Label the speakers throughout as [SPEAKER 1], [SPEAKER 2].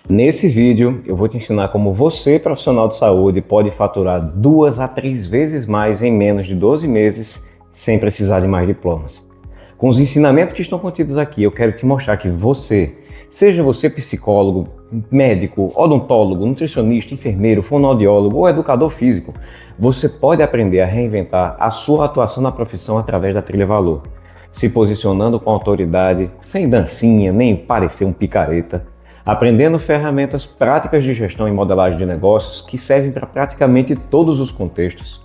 [SPEAKER 1] Nesse vídeo, eu vou te ensinar como você, profissional de saúde, pode faturar 2 a 3 vezes mais em menos de 12 meses, sem precisar de mais diplomas. Com os ensinamentos que estão contidos aqui, eu quero te mostrar que você, seja você psicólogo, médico, odontólogo, nutricionista, enfermeiro, fonoaudiólogo ou educador físico, você pode aprender a reinventar a sua atuação na profissão através da trilha valor, se posicionando com autoridade, sem dancinha, nem parecer um picareta, aprendendo ferramentas práticas de gestão e modelagem de negócios que servem para praticamente todos os contextos,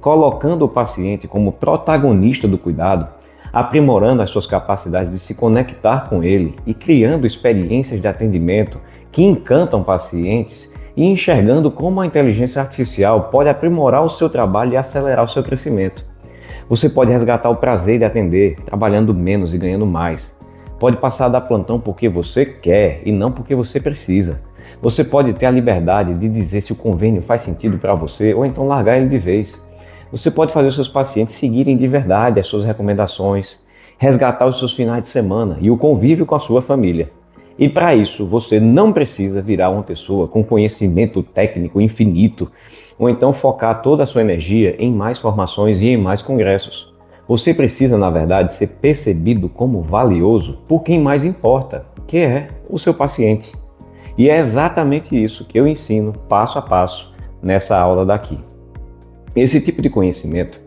[SPEAKER 1] colocando o paciente como protagonista do cuidado, aprimorando as suas capacidades de se conectar com ele e criando experiências de atendimento que encantam pacientes e enxergando como a inteligência artificial pode aprimorar o seu trabalho e acelerar o seu crescimento. Você pode resgatar o prazer de atender, trabalhando menos e ganhando mais. Pode passar a dar plantão porque você quer e não porque você precisa. Você pode ter a liberdade de dizer se o convênio faz sentido para você ou então largar ele de vez. Você pode fazer os seus pacientes seguirem de verdade as suas recomendações, resgatar os seus finais de semana e o convívio com a sua família. E para isso, você não precisa virar uma pessoa com conhecimento técnico infinito ou então focar toda a sua energia em mais formações e em mais congressos. Você precisa, na verdade, ser percebido como valioso por quem mais importa, que é o seu paciente. E é exatamente isso que eu ensino passo a passo nessa aula daqui. Esse tipo de conhecimento,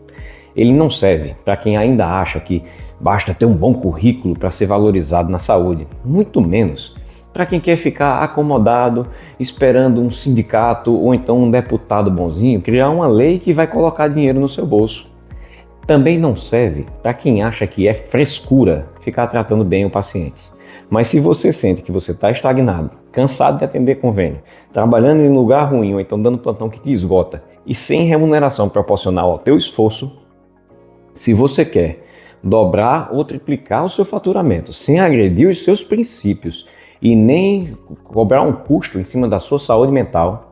[SPEAKER 1] ele não serve para quem ainda acha que basta ter um bom currículo para ser valorizado na saúde, muito menos para quem quer ficar acomodado, esperando um sindicato ou então um deputado bonzinho criar uma lei que vai colocar dinheiro no seu bolso. Também não serve para quem acha que é frescura ficar tratando bem o paciente. Mas se você sente que você está estagnado, cansado de atender convênio, trabalhando em lugar ruim ou então dando plantão que te esgota e sem remuneração proporcional ao teu esforço, se você quer dobrar ou triplicar o seu faturamento sem agredir os seus princípios e nem cobrar um custo em cima da sua saúde mental,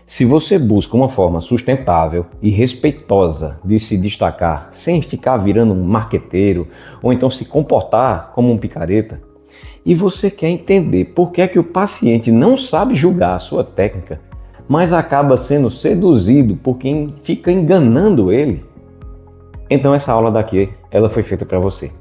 [SPEAKER 1] se você busca uma forma sustentável e respeitosa de se destacar sem ficar virando um marqueteiro ou então se comportar como um picareta, e você quer entender por que é que o paciente não sabe julgar a sua técnica, mas acaba sendo seduzido por quem fica enganando ele, então essa aula daqui, ela foi feita para você.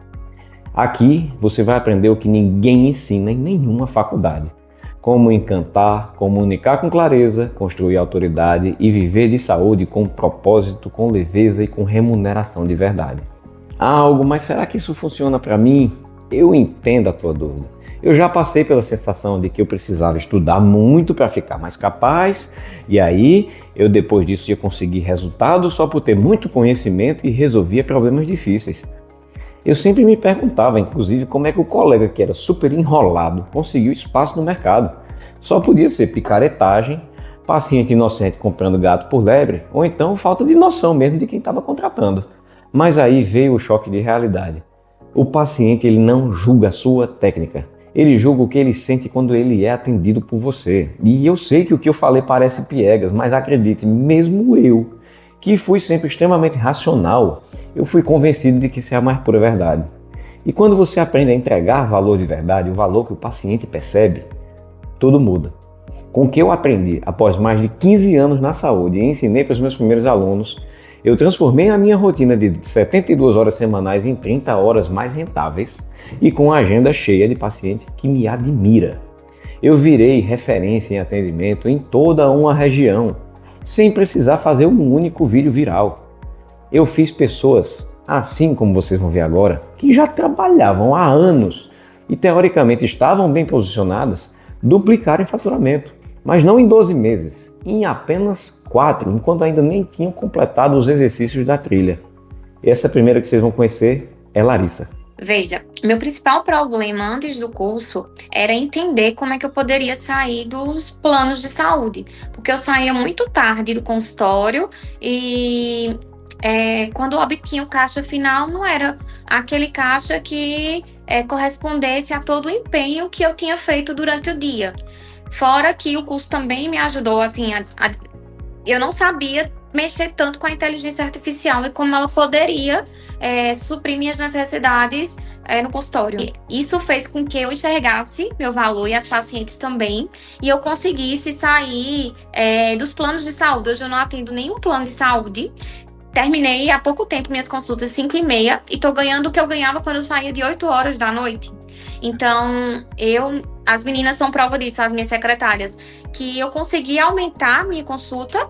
[SPEAKER 1] Aqui você vai aprender o que ninguém ensina em nenhuma faculdade. Como encantar, comunicar com clareza, construir autoridade e viver de saúde com propósito, com leveza e com remuneração de verdade. Mas será que isso funciona para mim? Eu entendo a tua dúvida. Eu já passei pela sensação de que eu precisava estudar muito para ficar mais capaz e aí eu depois disso ia conseguir resultados só por ter muito conhecimento e resolvia problemas difíceis. Eu sempre me perguntava, inclusive, como é que o colega que era super enrolado conseguiu espaço no mercado. Só podia ser picaretagem, paciente inocente comprando gato por lebre, ou então falta de noção mesmo de quem estava contratando. Mas aí veio o choque de realidade. O paciente ele não julga a sua técnica, ele julga o que ele sente quando ele é atendido por você. E eu sei que o que eu falei parece piegas, mas acredite, mesmo eu, que fui sempre extremamente racional, eu fui convencido de que isso é a mais pura verdade. E quando você aprende a entregar valor de verdade, o valor que o paciente percebe, tudo muda. Com o que eu aprendi após mais de 15 anos na saúde e ensinei para os meus primeiros alunos, eu transformei a minha rotina de 72 horas semanais em 30 horas mais rentáveis e com a agenda cheia de paciente que me admira. Eu virei referência em atendimento em toda uma região, sem precisar fazer um único vídeo viral. Eu fiz pessoas, assim como vocês vão ver agora, que já trabalhavam há anos e teoricamente estavam bem posicionadas, duplicarem faturamento, mas não em 12 meses, em apenas 4, enquanto ainda nem tinham completado os exercícios da trilha. Essa primeira que vocês vão conhecer é Larissa.
[SPEAKER 2] Veja, meu principal problema antes do curso era entender como é que eu poderia sair dos planos de saúde, porque eu saía muito tarde do consultório e quando eu obtinha o caixa final não era aquele caixa que correspondesse a todo o empenho que eu tinha feito durante o dia. Fora que o curso também me ajudou, assim, eu não sabia mexer tanto com a inteligência artificial e como ela poderia suprir minhas necessidades no consultório. E isso fez com que eu enxergasse meu valor e as pacientes também, e eu conseguisse sair dos planos de saúde. Hoje eu não atendo nenhum plano de saúde. Terminei há pouco tempo minhas consultas 5h30 e tô ganhando o que eu ganhava quando eu saía de 8 horas da noite. Então, as meninas são prova disso, as minhas secretárias, que eu consegui aumentar a minha consulta,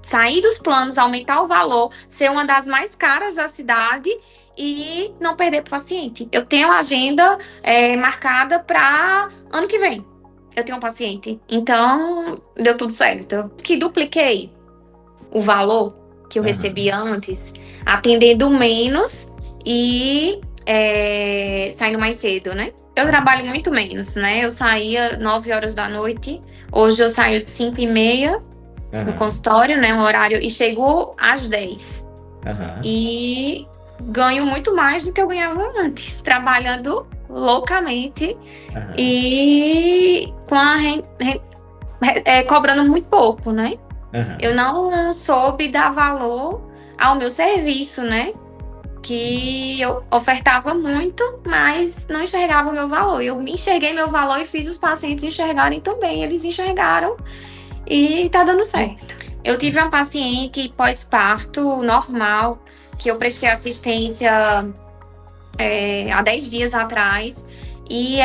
[SPEAKER 2] sair dos planos, aumentar o valor, ser uma das mais caras da cidade e não perder pro paciente. Eu tenho a agenda marcada para ano que vem. Eu tenho um paciente. Então, deu tudo certo. Que dupliquei o valor que eu recebia antes, atendendo menos e saindo mais cedo, né? Eu trabalho muito menos, né? Eu saía 9 horas da noite, hoje eu saio de 5h30 no consultório, né? Um horário, e chego às 10. E ganho muito mais do que eu ganhava antes, trabalhando loucamente e com cobrando muito pouco, né? Eu não soube dar valor ao meu serviço, né? Que eu ofertava muito, mas não enxergava o meu valor. Eu enxerguei meu valor e fiz os pacientes enxergarem também. Eles enxergaram e tá dando certo. Eu tive uma paciente pós-parto normal, que eu prestei assistência há 10 dias atrás, e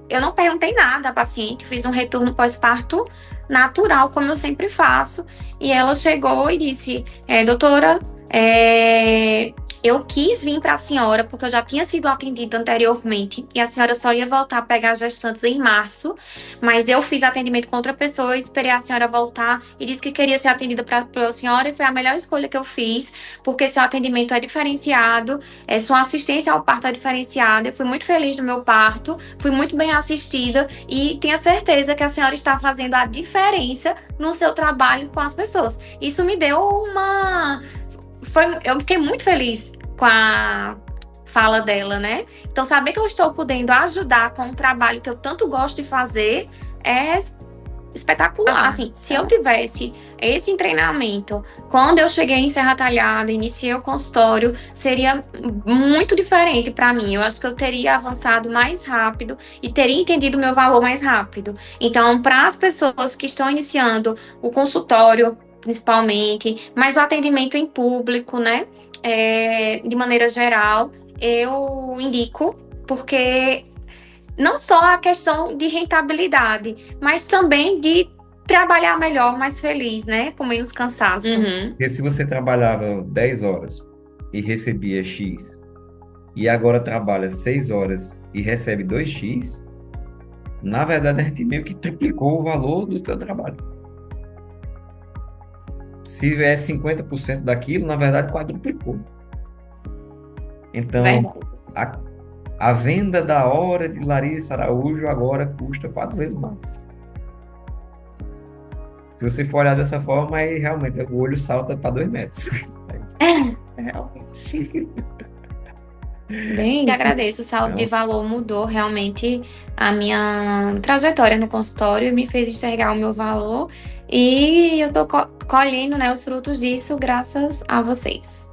[SPEAKER 2] eu não perguntei nada à paciente, fiz um retorno pós-parto natural, como eu sempre faço, e ela chegou e disse, doutora, eu quis vir para a senhora, porque eu já tinha sido atendida anteriormente, e a senhora só ia voltar a pegar as gestantes em março, mas eu fiz atendimento com outra pessoa, esperei a senhora voltar, e disse que queria ser atendida pela senhora, e foi a melhor escolha que eu fiz, porque seu atendimento é diferenciado, sua assistência ao parto é diferenciada, eu fui muito feliz no meu parto, fui muito bem assistida, e tenho certeza que a senhora está fazendo a diferença no seu trabalho com as pessoas. Isso me deu eu fiquei muito feliz com a fala dela, né? Então, saber que eu estou podendo ajudar com um trabalho que eu tanto gosto de fazer é espetacular. Assim, se eu tivesse esse treinamento quando eu cheguei em Serra Talhada, iniciei o consultório, seria muito diferente para mim. Eu acho que eu teria avançado mais rápido e teria entendido o meu valor mais rápido. Então, para as pessoas que estão iniciando o consultório, principalmente, mas o atendimento em público, né? De maneira geral, eu indico, porque não só a questão de rentabilidade, mas também de trabalhar melhor, mais feliz, né? Com menos cansaço.
[SPEAKER 3] Porque se você trabalhava 10 horas e recebia X, e agora trabalha 6 horas e recebe 2x, na verdade a gente meio que triplicou o valor do seu trabalho. Se é 50% daquilo, na verdade quadruplicou. Então, a venda da hora de Larissa Araújo agora custa 4 vezes mais. Se você for olhar dessa forma, aí realmente o olho salta para 2 metros. Realmente.
[SPEAKER 2] Bem, que agradeço. O saldo de valor mudou realmente a minha trajetória no consultório e me fez enxergar o meu valor. E eu tô colhendo, né, os frutos disso graças a vocês.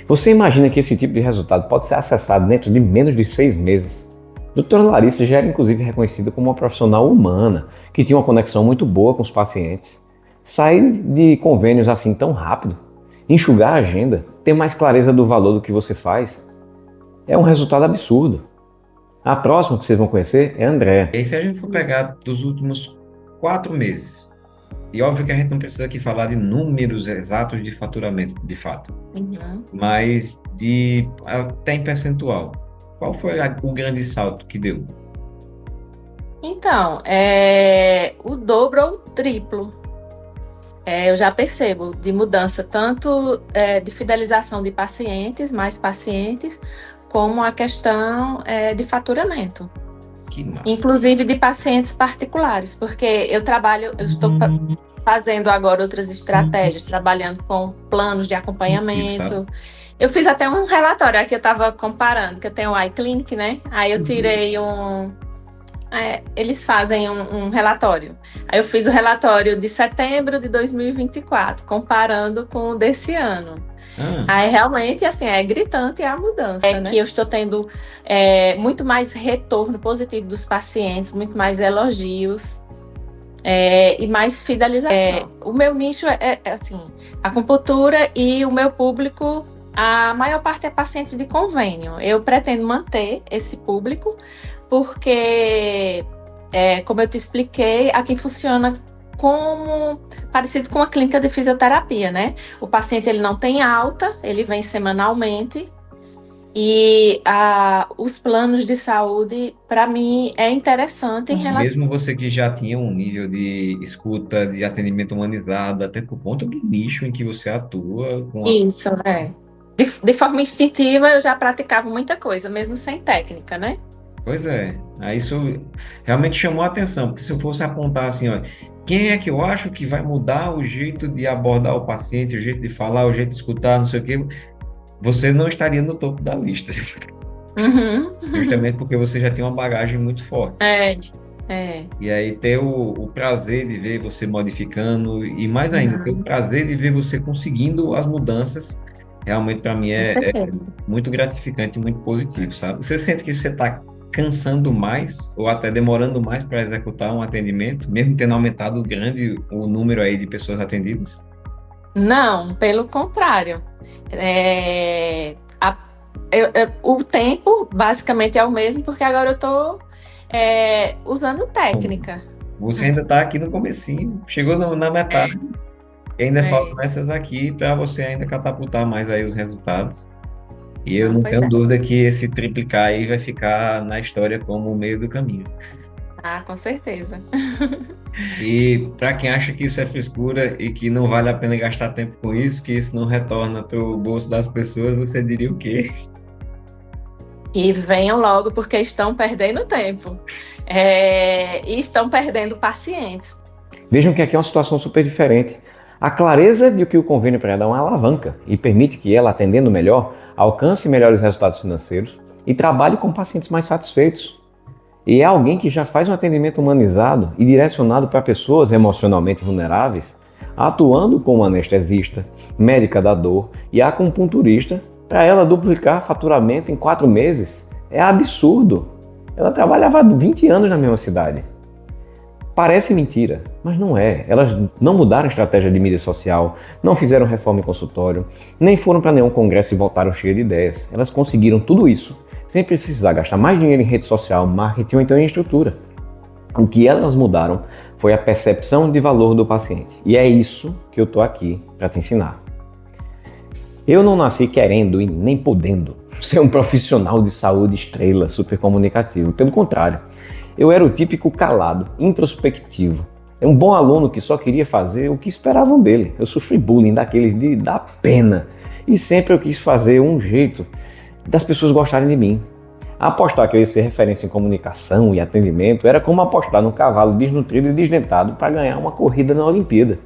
[SPEAKER 1] Você imagina que esse tipo de resultado pode ser acessado dentro de menos de 6 meses? Doutora Larissa já era inclusive reconhecida como uma profissional humana, que tinha uma conexão muito boa com os pacientes. Sair de convênios assim tão rápido, enxugar a agenda, ter mais clareza do valor do que você faz, é um resultado absurdo. A próxima que vocês vão conhecer é a Andréa.
[SPEAKER 3] E se a gente for pegar dos últimos 4 meses, e óbvio que a gente não precisa aqui falar de números exatos de faturamento, de fato, mas até em percentual. Qual foi o grande salto que deu?
[SPEAKER 4] Então, o dobro ou o triplo. Eu já percebo de mudança, tanto de fidelização de pacientes, mais pacientes, como a questão de faturamento.
[SPEAKER 3] Que massa.
[SPEAKER 4] Inclusive de pacientes particulares, porque eu estou fazendo agora outras estratégias, trabalhando com planos de acompanhamento. Eu fiz até um relatório, aqui eu estava comparando, que eu tenho o iClinic, né? Aí eu tirei eles fazem um relatório. Aí eu fiz o relatório de setembro de 2024, comparando com o desse ano. Aí realmente, assim, é gritante a mudança, né? Que eu estou tendo muito mais retorno positivo dos pacientes, muito mais elogios e mais fidelização. O meu nicho assim, a acupuntura, e o meu público, a maior parte é pacientes de convênio. Eu pretendo manter esse público porque, como eu te expliquei, aqui funciona parecido com a clínica de fisioterapia, né? O paciente ele não tem alta, ele vem semanalmente, e os planos de saúde, para mim, é interessante em relação...
[SPEAKER 3] Mesmo você que já tinha um nível de escuta, de atendimento humanizado, até por conta do nicho em que você atua.
[SPEAKER 4] Isso, de forma instintiva, eu já praticava muita coisa, mesmo sem técnica, né?
[SPEAKER 3] Pois é, aí isso realmente chamou a atenção, porque se eu fosse apontar assim, ó, quem é que eu acho que vai mudar o jeito de abordar o paciente, o jeito de falar, o jeito de escutar, não sei o quê, você não estaria no topo da lista. Justamente porque você já tem uma bagagem muito forte. E aí ter o prazer de ver você modificando, e mais ainda, ter o prazer de ver você conseguindo as mudanças, realmente para mim é muito gratificante e muito positivo, sabe? Você sente que você está cansando mais ou até demorando mais para executar um atendimento, mesmo tendo aumentado grande o número aí de pessoas atendidas?
[SPEAKER 4] Não, pelo contrário. O tempo basicamente é o mesmo, porque agora eu estou usando técnica.
[SPEAKER 3] Você ainda está aqui no comecinho, chegou na metade, e ainda faltam essas aqui para você ainda catapultar mais aí os resultados. E eu não tenho dúvida que esse triplicar aí vai ficar na história como o meio do caminho.
[SPEAKER 4] Com certeza.
[SPEAKER 3] E para quem acha que isso é frescura e que não vale a pena gastar tempo com isso, que isso não retorna para o bolso das pessoas, você diria o quê?
[SPEAKER 4] E venham logo, porque estão perdendo tempo. E estão perdendo pacientes.
[SPEAKER 1] Vejam que aqui é uma situação super diferente. A clareza de que o convênio pré-dá uma alavanca e permite que ela, atendendo melhor, alcance melhores resultados financeiros e trabalhe com pacientes mais satisfeitos. E é alguém que já faz um atendimento humanizado e direcionado para pessoas emocionalmente vulneráveis, atuando como anestesista, médica da dor e acupunturista, para ela duplicar faturamento em 4 meses. É absurdo. Ela trabalhava há 20 anos na mesma cidade. Parece mentira, mas não é. Elas não mudaram a estratégia de mídia social, não fizeram reforma em consultório, nem foram para nenhum congresso e voltaram cheias de ideias. Elas conseguiram tudo isso sem precisar gastar mais dinheiro em rede social, marketing ou então em estrutura. O que elas mudaram foi a percepção de valor do paciente. E é isso que eu estou aqui para te ensinar. Eu não nasci querendo e nem podendo ser um profissional de saúde estrela, super comunicativo. Pelo contrário, eu era o típico calado, introspectivo. É um bom aluno que só queria fazer o que esperavam dele. Eu sofri bullying daqueles de dar pena. E sempre eu quis fazer um jeito das pessoas gostarem de mim. Apostar que eu ia ser referência em comunicação e atendimento era como apostar num cavalo desnutrido e desdentado para ganhar uma corrida na Olimpíada.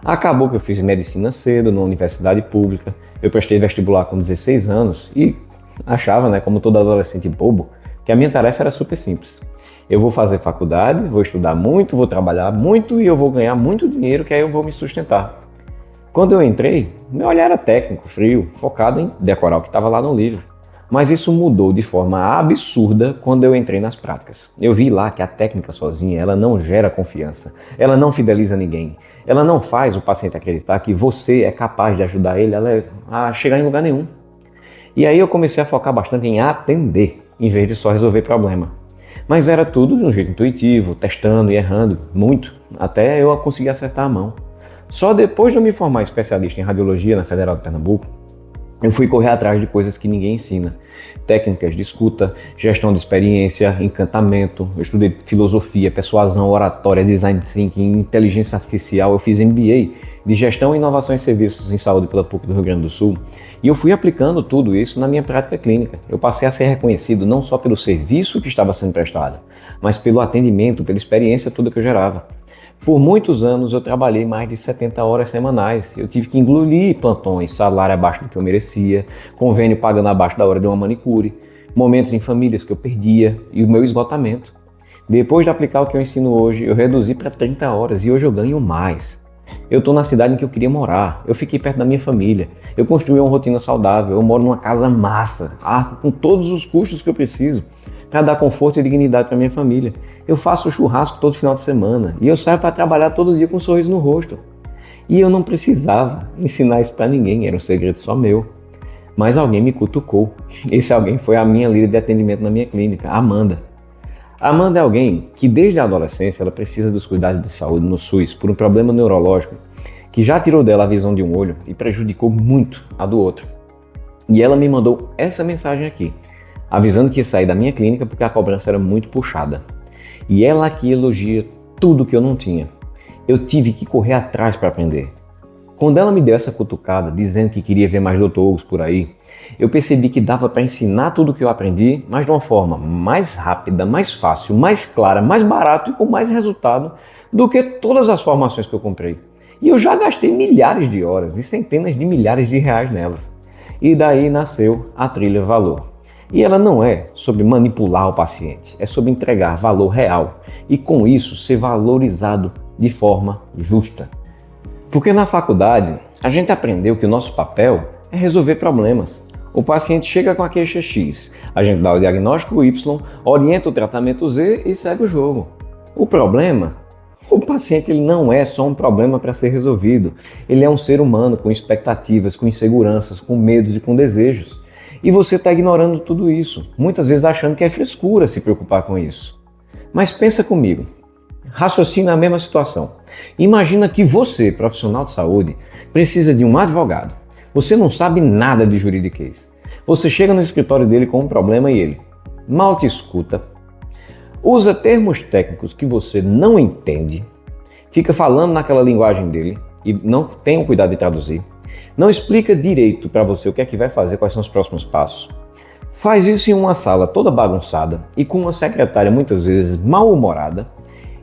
[SPEAKER 1] Acabou que eu fiz medicina cedo, na universidade pública. Eu prestei vestibular com 16 anos e achava, como todo adolescente bobo, que a minha tarefa era super simples. Eu vou fazer faculdade, vou estudar muito, vou trabalhar muito e eu vou ganhar muito dinheiro, que aí eu vou me sustentar. Quando eu entrei, meu olhar era técnico, frio, focado em decorar o que estava lá no livro. Mas isso mudou de forma absurda quando eu entrei nas práticas. Eu vi lá que a técnica sozinha, ela não gera confiança, ela não fideliza ninguém, ela não faz o paciente acreditar que você é capaz de ajudar ele a chegar em lugar nenhum. E aí eu comecei a focar bastante em atender, em vez de só resolver problema. Mas era tudo de um jeito intuitivo, testando e errando muito, até eu conseguir acertar a mão. Só depois de eu me formar especialista em radiologia na Federal de Pernambuco, eu fui correr atrás de coisas que ninguém ensina. Técnicas de escuta, gestão de experiência, encantamento. Eu estudei filosofia, persuasão, oratória, design thinking, inteligência artificial. Eu fiz MBA de gestão e inovação em serviços em saúde pela PUC do Rio Grande do Sul. E eu fui aplicando tudo isso na minha prática clínica. Eu passei a ser reconhecido não só pelo serviço que estava sendo prestado, mas pelo atendimento, pela experiência toda que eu gerava. Por muitos anos eu trabalhei mais de 70 horas semanais. Eu tive que engolir plantões, salário abaixo do que eu merecia, convênio pagando abaixo da hora de uma manicure, momentos em famílias que eu perdia e o meu esgotamento. Depois de aplicar o que eu ensino hoje, eu reduzi para 30 horas e hoje eu ganho mais. Eu estou na cidade em que eu queria morar, eu fiquei perto da minha família, eu construí uma rotina saudável, eu moro numa casa massa, com todos os custos que eu preciso para dar conforto e dignidade para minha família. Eu faço churrasco todo final de semana e eu saio para trabalhar todo dia com um sorriso no rosto. E eu não precisava ensinar isso para ninguém, era um segredo só meu. Mas alguém me cutucou. Esse alguém foi a minha líder de atendimento na minha clínica, a Amanda. A Amanda é alguém que desde a adolescência ela precisa dos cuidados de saúde no SUS por um problema neurológico que já tirou dela a visão de um olho e prejudicou muito a do outro. E ela me mandou essa mensagem aqui, avisando que ia sair da minha clínica porque a cobrança era muito puxada. E ela aqui elogia tudo que eu não tinha. Eu tive que correr atrás para aprender. Quando ela me deu essa cutucada, dizendo que queria ver mais doutores por aí, eu percebi que dava para ensinar tudo que eu aprendi, mas de uma forma mais rápida, mais fácil, mais clara, mais barato e com mais resultado do que todas as formações que eu comprei. E eu já gastei milhares de horas e centenas de milhares de reais nelas. E daí nasceu a Trilha Valor. E ela não é sobre manipular o paciente, é sobre entregar valor real e com isso ser valorizado de forma justa. Porque na faculdade a gente aprendeu que o nosso papel é resolver problemas. O paciente chega com a queixa X, a gente dá o diagnóstico Y, orienta o tratamento Z e segue o jogo. O paciente ele não é só um problema para ser resolvido. Ele é um ser humano com expectativas, com inseguranças, com medos e com desejos. E você está ignorando tudo isso, muitas vezes achando que é frescura se preocupar com isso. Mas pensa comigo, raciocina a mesma situação. Imagina que você, profissional de saúde, precisa de um advogado. Você não sabe nada de juridiquês. Você chega no escritório dele com um problema e ele mal te escuta, usa termos técnicos que você não entende, fica falando naquela linguagem dele e não tem o cuidado de traduzir, não explica direito para você o que é que vai fazer, quais são os próximos passos. Faz isso em uma sala toda bagunçada e com uma secretária muitas vezes mal-humorada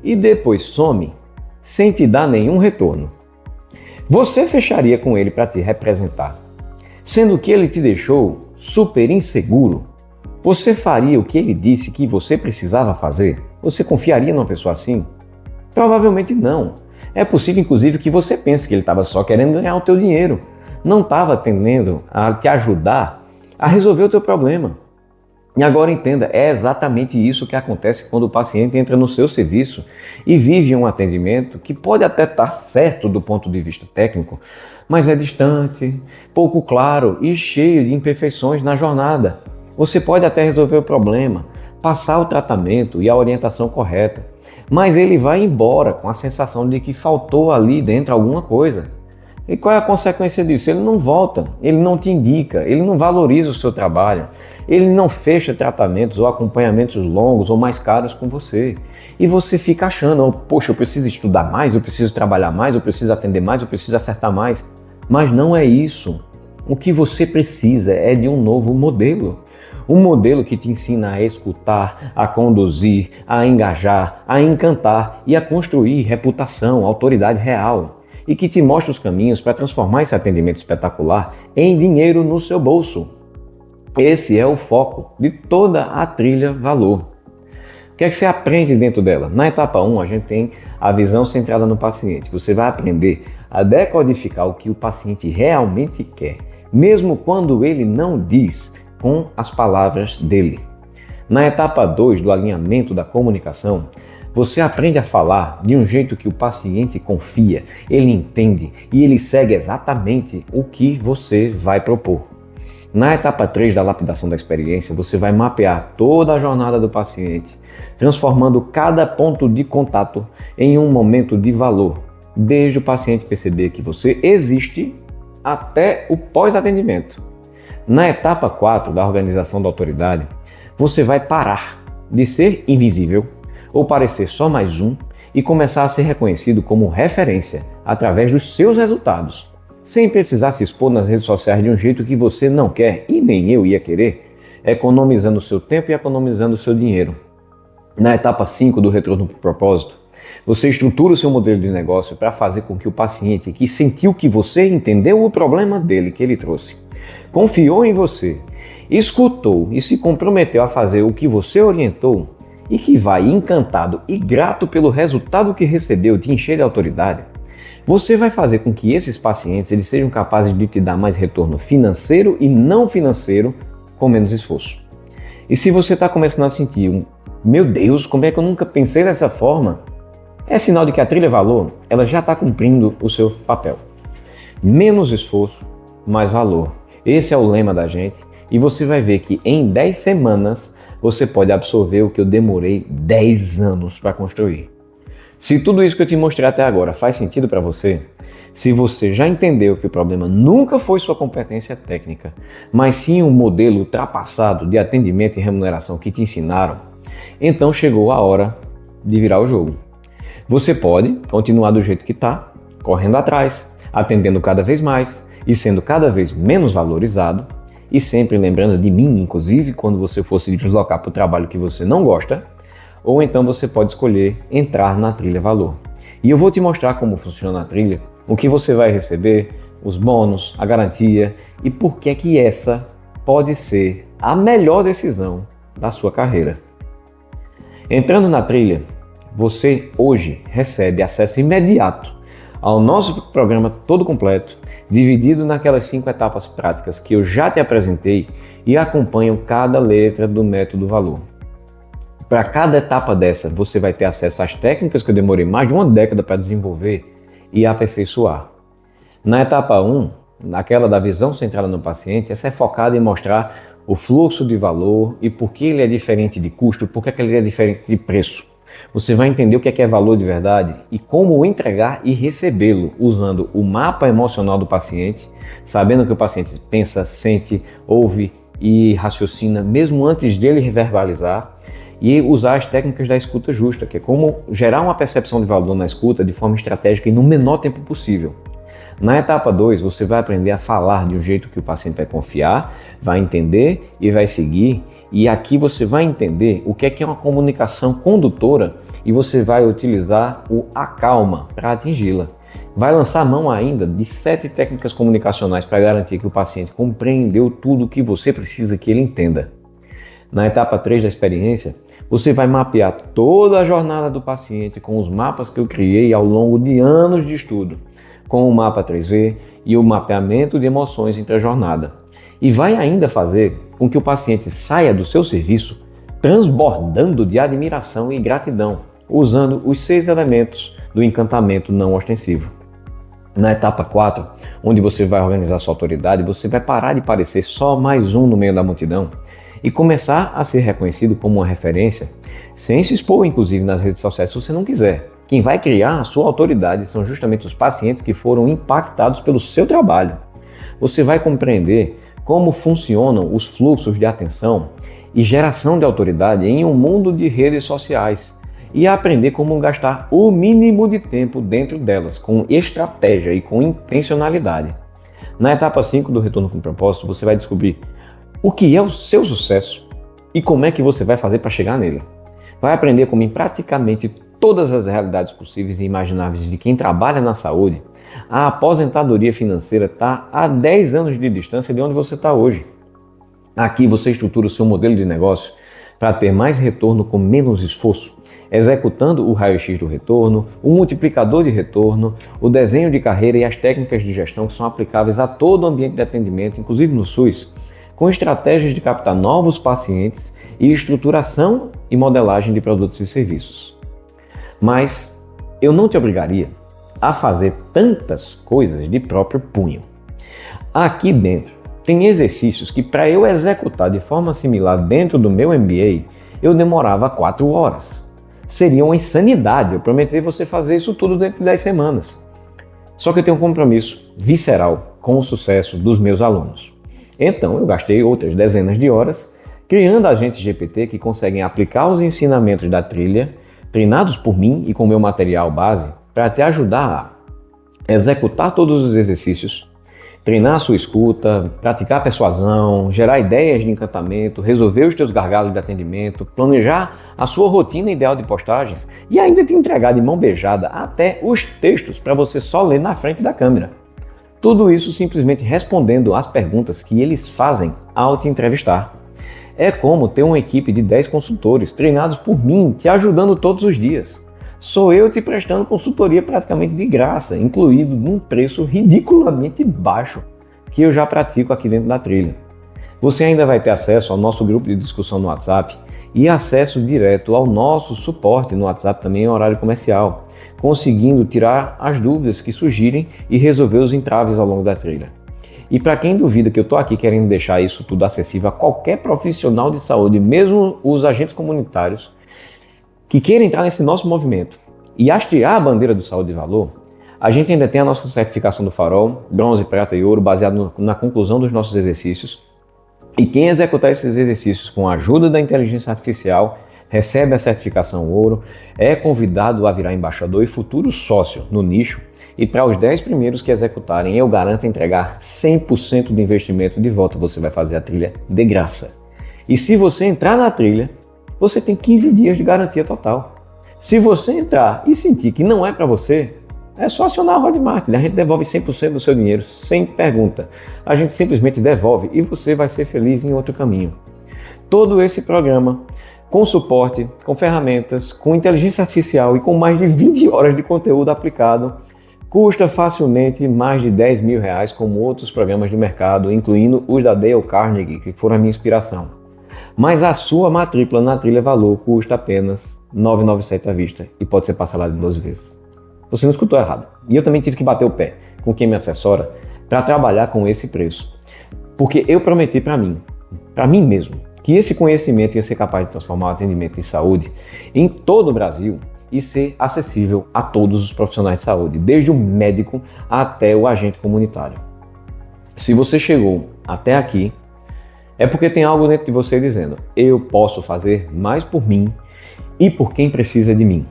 [SPEAKER 1] e depois some sem te dar nenhum retorno. Você fecharia com ele para te representar, sendo que ele te deixou super inseguro? Você faria o que ele disse que você precisava fazer? Você confiaria numa pessoa assim? Provavelmente não. É possível, inclusive, que você pense que ele estava só querendo ganhar o teu dinheiro, não estava tendendo a te ajudar a resolver o teu problema. E agora entenda, é exatamente isso que acontece quando o paciente entra no seu serviço e vive um atendimento que pode até estar certo do ponto de vista técnico, mas é distante, pouco claro e cheio de imperfeições na jornada. Você pode até resolver o problema, passar o tratamento e a orientação correta, mas ele vai embora com a sensação de que faltou ali dentro alguma coisa. E qual é a consequência disso? Ele não volta, ele não te indica, ele não valoriza o seu trabalho, ele não fecha tratamentos ou acompanhamentos longos ou mais caros com você. E você fica achando, poxa, eu preciso estudar mais, eu preciso trabalhar mais, eu preciso atender mais, eu preciso acertar mais. Mas não é isso. O que você precisa é de um novo modelo. Um modelo que te ensina a escutar, a conduzir, a engajar, a encantar e a construir reputação, autoridade real. E que te mostra os caminhos para transformar esse atendimento espetacular em dinheiro no seu bolso. Esse é o foco de toda a Trilha Valor. O que é que você aprende dentro dela? Na etapa 1, a gente tem a visão centrada no paciente. Você vai aprender a decodificar o que o paciente realmente quer, mesmo quando ele não diz com as palavras dele. Na etapa 2 do alinhamento da comunicação, você aprende a falar de um jeito que o paciente confia, ele entende e ele segue exatamente o que você vai propor. Na etapa 3 da lapidação da experiência, você vai mapear toda a jornada do paciente, transformando cada ponto de contato em um momento de valor, desde o paciente perceber que você existe até o pós-atendimento. Na etapa 4 da organização da autoridade, você vai parar de ser invisível ou parecer só mais um e começar a ser reconhecido como referência através dos seus resultados, sem precisar se expor nas redes sociais de um jeito que você não quer e nem eu ia querer, economizando o seu tempo e economizando o seu dinheiro. Na etapa 5 do retorno para o propósito, você estrutura o seu modelo de negócio para fazer com que o paciente que sentiu que você entendeu o problema dele que ele trouxe, confiou em você, escutou e se comprometeu a fazer o que você orientou, e que vai encantado e grato pelo resultado que recebeu te encher de autoridade, Você vai fazer com que esses pacientes eles sejam capazes de te dar mais retorno financeiro e não financeiro com menos esforço. E se você está começando a sentir, meu Deus, como é que eu nunca pensei dessa forma? É sinal de que a trilha valor ela já está cumprindo o seu papel. Menos esforço, mais valor. Esse é o lema da gente e você vai ver que em 10 semanas você pode absorver o que eu demorei 10 anos para construir. Se tudo isso que eu te mostrei até agora faz sentido para você, se você já entendeu que o problema nunca foi sua competência técnica, mas sim um modelo ultrapassado de atendimento e remuneração que te ensinaram, então chegou a hora de virar o jogo. Você pode continuar do jeito que está, correndo atrás, atendendo cada vez mais e sendo cada vez menos valorizado, e sempre lembrando de mim, inclusive, quando você for se deslocar para o trabalho que você não gosta, ou então você pode escolher entrar na trilha valor. E eu vou te mostrar como funciona a trilha, o que você vai receber, os bônus, a garantia e por que é que essa pode ser a melhor decisão da sua carreira. Entrando na trilha, você hoje recebe acesso imediato ao nosso programa todo completo, dividido naquelas 5 etapas práticas que eu já te apresentei e acompanham cada letra do método valor. Para cada etapa dessa, você vai ter acesso às técnicas que eu demorei mais de uma década para desenvolver e aperfeiçoar. Na etapa 1, naquela da visão centrada no paciente, essa é focada em mostrar o fluxo de valor e por que ele é diferente de custo, por que ele é diferente de preço. Você vai entender o que é valor de verdade e como entregar e recebê-lo usando o mapa emocional do paciente, sabendo que o paciente pensa, sente, ouve e raciocina mesmo antes dele verbalizar, e usar as técnicas da escuta justa, que é como gerar uma percepção de valor na escuta de forma estratégica e no menor tempo possível. Na etapa 2, você vai aprender a falar de um jeito que o paciente vai confiar, vai entender e vai seguir. E aqui você vai entender o que é uma comunicação condutora e você vai utilizar o acalma para atingi-la. Vai lançar a mão ainda de 7 técnicas comunicacionais para garantir que o paciente compreendeu tudo o que você precisa que ele entenda. Na etapa 3 da experiência, você vai mapear toda a jornada do paciente com os mapas que eu criei ao longo de anos de estudo, com o mapa 3V e o mapeamento de emoções entre a jornada. E vai ainda fazer com que o paciente saia do seu serviço transbordando de admiração e gratidão, usando os 6 elementos do encantamento não ostensivo. Na etapa 4, onde você vai organizar sua autoridade, você vai parar de parecer só mais um no meio da multidão e começar a ser reconhecido como uma referência, sem se expor inclusive nas redes sociais se você não quiser. Quem vai criar a sua autoridade são justamente os pacientes que foram impactados pelo seu trabalho. Você vai compreender como funcionam os fluxos de atenção e geração de autoridade em um mundo de redes sociais e aprender como gastar o mínimo de tempo dentro delas, com estratégia e com intencionalidade. Na etapa 5 do Retorno com Propósito, você vai descobrir o que é o seu sucesso e como é que você vai fazer para chegar nele. Vai aprender como em praticamente todas as realidades possíveis e imagináveis de quem trabalha na saúde, a aposentadoria financeira está a 10 anos de distância de onde você está hoje. Aqui você estrutura o seu modelo de negócio para ter mais retorno com menos esforço, executando o raio-x do retorno, o multiplicador de retorno, o desenho de carreira e as técnicas de gestão que são aplicáveis a todo o ambiente de atendimento, inclusive no SUS, com estratégias de captar novos pacientes e estruturação e modelagem de produtos e serviços. Mas eu não te obrigaria a fazer tantas coisas de próprio punho. Aqui dentro tem exercícios que para eu executar de forma similar dentro do meu MBA, eu demorava 4 horas. Seria uma insanidade eu prometer você fazer isso tudo dentro de 10 semanas. Só que eu tenho um compromisso visceral com o sucesso dos meus alunos. Então eu gastei outras dezenas de horas criando agentes GPT que conseguem aplicar os ensinamentos da trilha, treinados por mim e com meu material base, para te ajudar a executar todos os exercícios, treinar a sua escuta, praticar a persuasão, gerar ideias de encantamento, resolver os teus gargalos de atendimento, planejar a sua rotina ideal de postagens e ainda te entregar de mão beijada até os textos para você só ler na frente da câmera. Tudo isso simplesmente respondendo às perguntas que eles fazem ao te entrevistar. É como ter uma equipe de 10 consultores treinados por mim, te ajudando todos os dias. Sou eu te prestando consultoria praticamente de graça, incluído num preço ridiculamente baixo que eu já pratico aqui dentro da trilha. Você ainda vai ter acesso ao nosso grupo de discussão no WhatsApp e acesso direto ao nosso suporte no WhatsApp também em horário comercial, conseguindo tirar as dúvidas que surgirem e resolver os entraves ao longo da trilha. E para quem duvida que eu estou aqui querendo deixar isso tudo acessível a qualquer profissional de saúde, mesmo os agentes comunitários, que queira entrar nesse nosso movimento e hastear a bandeira do Saúde e Valor, a gente ainda tem a nossa certificação do Farol, bronze, prata e ouro, baseado na conclusão dos nossos exercícios. E quem executar esses exercícios com a ajuda da inteligência artificial recebe a certificação ouro, é convidado a virar embaixador e futuro sócio no nicho. E para os 10 primeiros que executarem, eu garanto entregar 100% do investimento de volta. Você vai fazer a trilha de graça. E se você entrar na trilha, você tem 15 dias de garantia total. Se você entrar e sentir que não é para você, é só acionar a Hotmart. A gente devolve 100% do seu dinheiro, sem pergunta. A gente simplesmente devolve e você vai ser feliz em outro caminho. Todo esse programa, com suporte, com ferramentas, com inteligência artificial e com mais de 20 horas de conteúdo aplicado, custa facilmente mais de 10 mil reais, como outros programas de mercado, incluindo os da Dale Carnegie, que foram a minha inspiração. Mas a sua matrícula na Trilha Valor custa apenas R$ 997 à vista e pode ser parcelada em 12 vezes. Você não escutou errado. E eu também tive que bater o pé com quem me assessora para trabalhar com esse preço. Porque eu prometi para mim mesmo, que esse conhecimento ia ser capaz de transformar o atendimento de saúde em todo o Brasil e ser acessível a todos os profissionais de saúde, desde o médico até o agente comunitário. Se você chegou até aqui, é porque tem algo dentro de você dizendo: eu posso fazer mais por mim e por quem precisa de mim.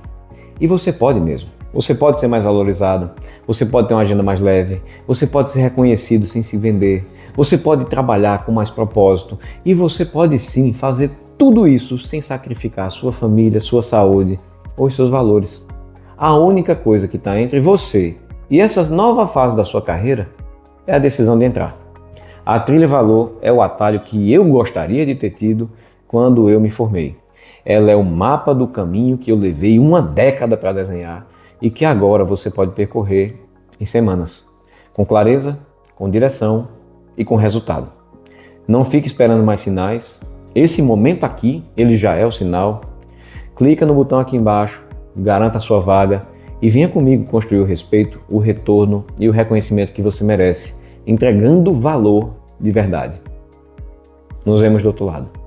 [SPEAKER 1] E você pode mesmo. Você pode ser mais valorizado, você pode ter uma agenda mais leve, você pode ser reconhecido sem se vender, você pode trabalhar com mais propósito e você pode sim fazer tudo isso sem sacrificar a sua família, sua saúde ou os seus valores. A única coisa que está entre você e essa nova fase da sua carreira é a decisão de entrar. A Trilha Valor é o atalho que eu gostaria de ter tido quando eu me formei. Ela é o mapa do caminho que eu levei uma década para desenhar e que agora você pode percorrer em semanas, com clareza, com direção e com resultado. Não fique esperando mais sinais. Esse momento aqui, ele já é o sinal. Clica no botão aqui embaixo, garanta a sua vaga e venha comigo construir o respeito, o retorno e o reconhecimento que você merece, entregando valor de verdade. Nos vemos do outro lado.